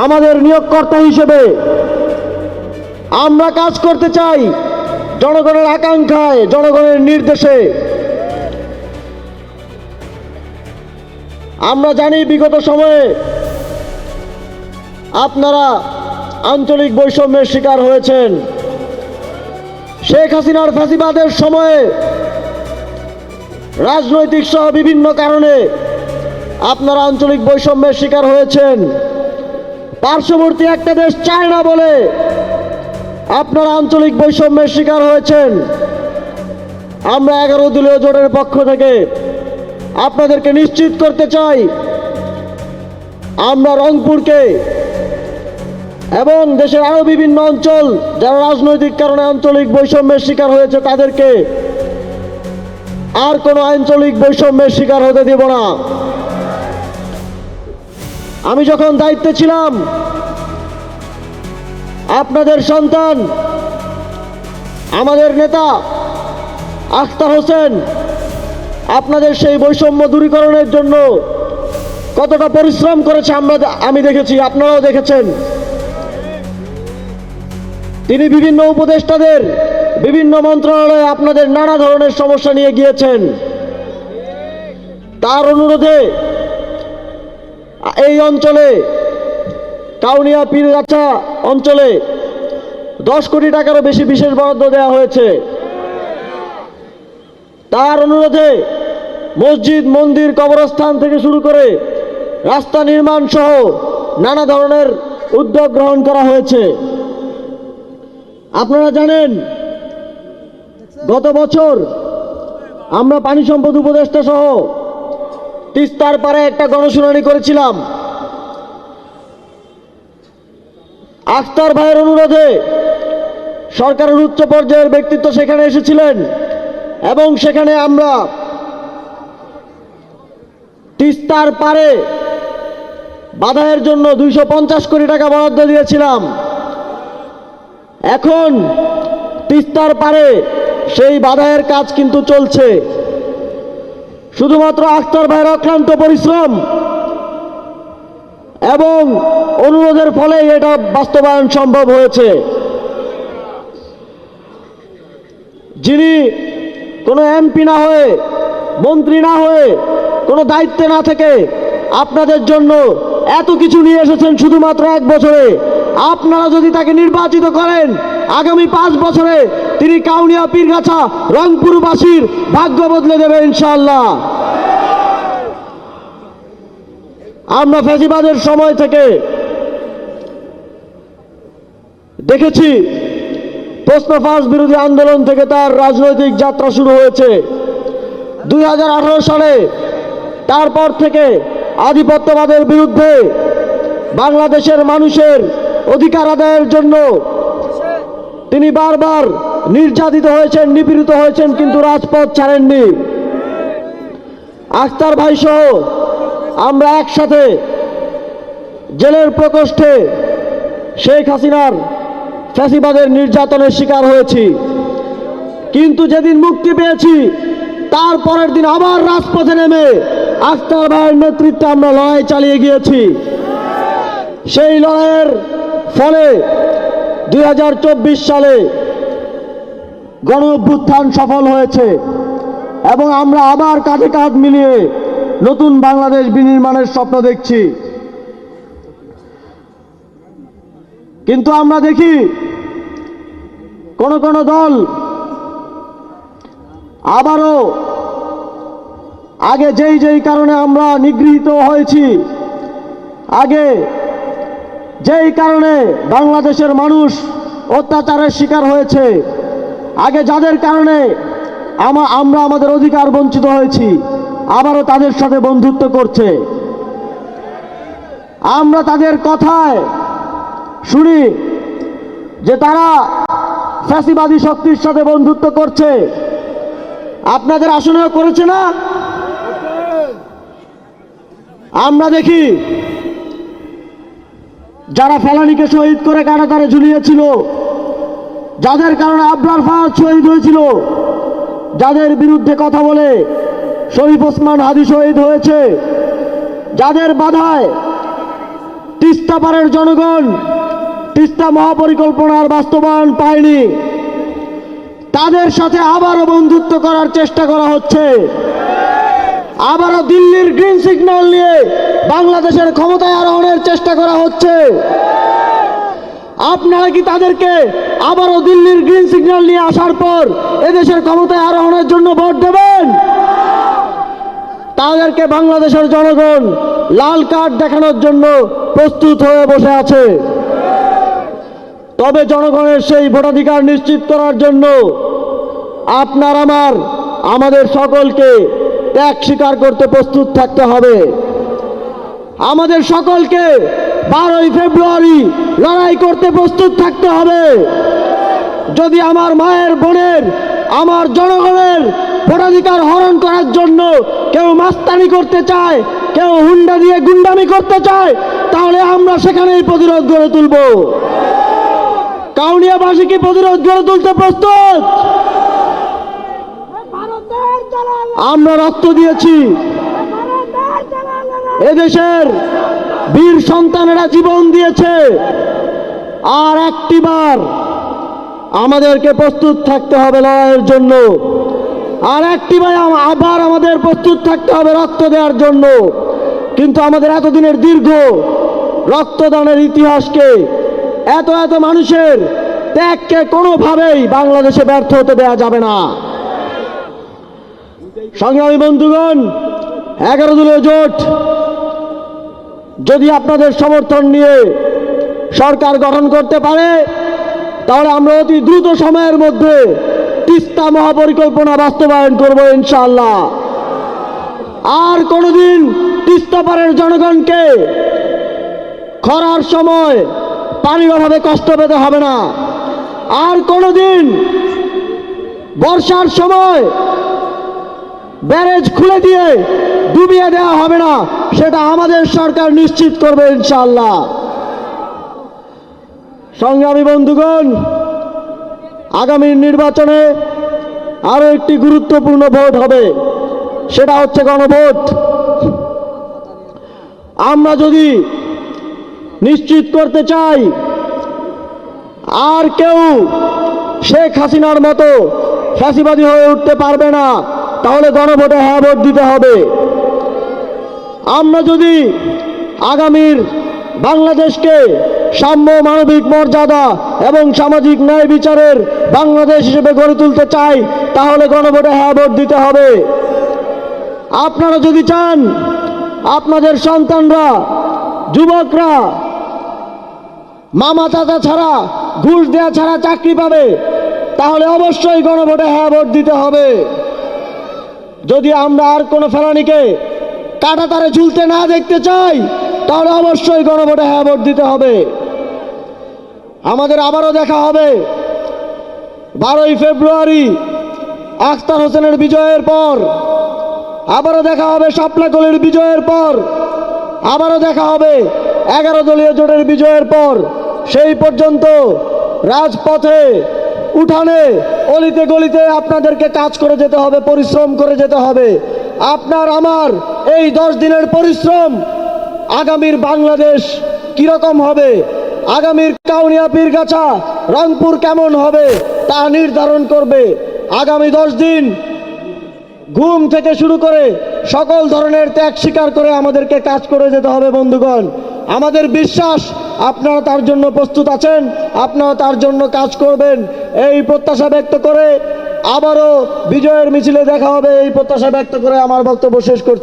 আমাদের নিয়োগকর্তা হিসেবে আমরা কাজ করতে চাই জনগণের আকাঙ্ক্ষায়, জনগণের নির্দেশে। আমরা জানি বিগত সময়ে আপনারা আঞ্চলিক বৈষম্যের শিকার হয়েছেন। শেখ হাসিনার ফ্যাসিবাদের সময়ে রাজনৈতিক সহ বিভিন্ন কারণে আপনারা আঞ্চলিক বৈষম্যের শিকার হয়েছেন। পার্শ্ববর্তী একটা দেশ চায় না বলে আপনারা আঞ্চলিক বৈষম্যের শিকার হয়েছেন। আমরা 11 দলীয় জোটের পক্ষ থেকে আপনাদেরকে নিশ্চিত করতে চাই, আমরা রংপুরকে এবং দেশের আরো বিভিন্ন অঞ্চল যারা রাজনৈতিক কারণে আঞ্চলিক বৈষম্যের শিকার হয়েছে তাদেরকে আর কোনো আঞ্চলিক বৈষম্যের শিকার হতে দেব না। আমি যখন দায়িত্বে ছিলাম, আপনাদের সন্তান আমাদের নেতা আখতার হোসেন আপনাদের সেই বৈষম্য দূরীকরণের জন্য কতটা পরিশ্রম করেছে আমি দেখেছি, আপনারাও দেখেছেন। তিনি বিভিন্ন উপদেষ্টাদের বিভিন্ন মন্ত্রণালয়ে আপনাদের নানা ধরনের সমস্যা নিয়ে গিয়েছেন। তার অনুরোধে এই অঞ্চলে কাউনিয়া পীরগাছা অঞ্চলে 10 কোটি টাকারও বেশি বিশেষ বরাদ্দ দেওয়া হয়েছে। তার অনুরোধে মসজিদ, মন্দির, কবরস্থান থেকে শুরু করে রাস্তা নির্মাণ সহ নানা ধরনের উদ্যোগ গ্রহণ করা হয়েছে। আপনারা জানেন গত বছর আমরা পানি সম্পদ উপদেষ্টা সহ তিস্তার পারে একটা গণশুনানি করেছিলাম। আখতার ভাইয়ের অনুরোধে সরকারের উচ্চ পর্যায়ের ব্যক্তিত্ব সেখানে এসেছিলেন এবং সেখানে আমরা তিস্তার পারে বাঁধাইয়ের জন্য 250 কোটি টাকা বরাদ্দ দিয়েছিলাম। এখন তিস্তার পারে সেই বাঁধাইয়ের কাজ কিন্তু চলছে। শুধুমাত্র আখতার ভাইয়ের অক্লান্ত পরিশ্রম এবং অনুরোধের ফলে এটা বাস্তবায়ন সম্ভব হয়েছে। যিনি কোনো এমপি না হয়ে, মন্ত্রী না হয়ে, কোনো দায়িত্বে না থেকে আপনাদের জন্য এত কিছু নিয়ে এসেছেন শুধুমাত্র 1 বছরে, আপনারা যদি তাকে নির্বাচিত করেন আগামী 5 বছরে তিনি কাউনিয়া পীরগাছা রংপুরবাসীর ভাগ্য বদলে দেবে ইনশাআল্লাহ। আমরা ফ্যাসিবাদের সময় থেকে দেখেছি, প্রশ্ন ফাঁস বিরোধী আন্দোলন থেকে তার রাজনৈতিক যাত্রা শুরু হয়েছে। 2018 সালে তারপর থেকে আধিপত্যবাদের বিরুদ্ধে বাংলাদেশের মানুষের অধিকার আদায়ের জন্য তিনি বারবার নির্যাতিত হয়েছেন, নিপীড়িত হয়েছেন, কিন্তু রাজপথ ছাড়েননি। আখতার ভাই সহ আমরা একসাথে জেলের প্রকোষ্ঠে শেখ হাসিনার ফ্যাসিবাদের নির্যাতনের শিকার হয়েছি, কিন্তু যেদিন মুক্তি পেয়েছি তার পরের দিন আবার রাজপথে নেমে আখতার ভাইয়ের নেতৃত্বে আমরা লড়াই চালিয়ে গিয়েছি। সেই লড়াইয়ের ফলে 2024 সালে গণ অভ্যুত্থান সফল হয়েছে এবং আমরা আবার কাঁধে কাঁধ মিলিয়ে নতুন বাংলাদেশ বিনির্মাণের স্বপ্ন দেখছি। কিন্তু আমরা দেখি কোন কোন দল আবারও আগে যেই কারণে আমরা নিগৃহীত হয়েছি, আগে যেই কারণে বাংলাদেশের মানুষ অত্যাচারের শিকার হয়েছে, আগে যাদের কারণে আমরা আমাদের অধিকার বঞ্চিত হয়েছি, আবারও তাদের সাথে বন্ধুত্ব করছে। আমরা তাদের কথায় শুনি যে তারা ফ্যাসিবাদী শক্তির সাথে বন্ধুত্ব করছে। আপনাদের আসনেও করেছে না? আমরা দেখি যারা ফেলানীকে শহীদ করে কারাগারে ঝুলিয়েছিল, যাদের কারণে আবরার ফাহাদ শহীদ হয়েছিল, যাদের বিরুদ্ধে কথা বলে শরীফ ওসমান হাদি শহীদ হয়েছে, যাদের বাধায় তিস্তা তিস্তা পারের জনগণ তিস্তা মহাপরিকল্পনার বাস্তবায়ন পায়নি, তাদের সাথে আবারও বন্ধুত্ব করার চেষ্টা করা হচ্ছে। আবারও দিল্লির গ্রিন সিগন্যাল নিয়ে বাংলাদেশের ক্ষমতায় আরোহণের চেষ্টা করা হচ্ছে। আপনারা কি তাদেরকে আবারও দিল্লির গ্রিন সিগন্যাল নিয়ে আসার পর এদেশের ক্ষমতায় আরোহণের জন্য ভোট দেবেন? তাদেরকে বাংলাদেশের জনগণ লাল কার্ড দেখানোর জন্য প্রস্তুত হয়ে বসে আছে। তবে জনগণের সেই ভোটাধিকার নিশ্চিত করার জন্য আপনার আমাদের সকলকে ত্যাগ স্বীকার করতে প্রস্তুত থাকতে হবে। আমাদের সকলকে 12ই ফেব্রুয়ারি লড়াই করতে প্রস্তুত থাকতে হবে। যদি আমার মায়ের, বোনের, আমার জনগণের ভোটাধিকার হরণ করার জন্য কেউ মাস্তানি করতে চায়, কেউ হুন্ডা দিয়ে গুন্ডামি করতে চায়, তাহলে আমরা সেখানেই প্রতিরোধ গড়ে তুলব। কাউনিয়াবাসী কি প্রতিরোধ গড়ে তুলতে প্রস্তুত? আমরা রক্ত দিয়েছি, এদেশের বীর সন্তানেরা জীবন দিয়েছে। আর একটিবার আমাদেরকে প্রস্তুত থাকতে হবে লড়াইয়ের জন্য। আর একটিবার আবার আমাদের প্রস্তুত থাকতে হবে রক্ত দেওয়ার জন্য। কিন্তু আমাদের এতদিনের দীর্ঘ রক্তদানের ইতিহাসকে, এত মানুষের ত্যাগকে কোনোভাবেই বাংলাদেশে ব্যর্থ হতে দেওয়া যাবে না। সংগ্রামী বন্ধুগণ, 11 দলীয় জোট যদি আপনাদের সমর্থন নিয়ে সরকার গঠন করতে পারে, তাহলে আমরা অতি দ্রুত সময়ের মধ্যে তিস্তা মহাপরিকল্পনা বাস্তবায়ন করব ইনশাআল্লাহ। আর কোনোদিন তিস্তা পারের জনগণকে খরার সময় পানির অভাবে কষ্ট পেতে হবে না। আর কোনোদিন বর্ষার সময় ব্যারেজ খুলে দিয়ে ডুবিয়ে দেওয়া হবে না, সেটা আমাদের সরকার নিশ্চিত করবে ইনশাআল্লাহ। সংগ্রামী বন্ধুগণ, আগামী নির্বাচনে আরো একটি গুরুত্বপূর্ণ ভোট হবে, সেটা হচ্ছে গণভোট। আমরা যদি নিশ্চিত করতে চাই আর কেউ শেখ হাসিনার মতো ফ্যাসিবাদী হয়ে উঠতে পারবে না, তাহলে গণভোটে হ্যাঁ ভোট দিতে হবে। আমরা যদি আগামীর বাংলাদেশকে সাম্য, মানবিক মর্যাদা এবং সামাজিক ন্যায় বিচারের বাংলাদেশ হিসেবে গড়ে তুলতে চাই, তাহলে গণভোটে হ্যাঁ ভোট দিতে হবে। আপনারা যদি চান আপনাদের সন্তানরা, যুবকরা মামা চাচা ছাড়া, ঘুষ দেওয়া ছাড়া চাকরি পাবে, তাহলে অবশ্যই গণভোটে হ্যাঁ ভোট দিতে হবে। যদি আমরা আর কোনো ফেলানিকে কাঁটাতারে ঝুলতে না দেখতে চাই, তাহলে অবশ্যই গণভোটে হ্যাঁ ভোট দিতে হবে। আমাদের আবারও দেখা হবে 12ই ফেব্রুয়ারি আখতার হোসেনের বিজয়ের পর, আবারও দেখা হবে শাপলা কলির বিজয়ের পর, আবারও দেখা হবে 11 দলীয় জোটের বিজয়ের পর। সেই পর্যন্ত রাজপথে, উঠানে, অলিতে গলিতে আপনাদেরকে কাজ করে যেতে হবে, পরিশ্রম করে যেতে হবে। আপনার আমার এই 10 দিনের পরিশ্রম আগামীর বাংলাদেশ কিরকম হবে, আগামীর কাউনিয়া, পীরগাছা, রংপুর কেমন হবে তা নির্ধারণ করবে। আগামী 10 দিন ঘুম থেকে শুরু করে সকল ধরনের ত্যাগ স্বীকার করে আমাদেরকে কাজ করে যেতে হবে বন্ধুগণ। আমাদের বিশ্বাস আপনারা তার জন্য প্রস্তুত আছেন, আপনারা তার জন্য কাজ করবেন, এই প্রত্যাশা ব্যক্ত করে আবারও বিজয়ের মিছিলে দেখা হবে, এই প্রত্যাশা ব্যক্ত করে আমার বক্তব্য শেষ করছি।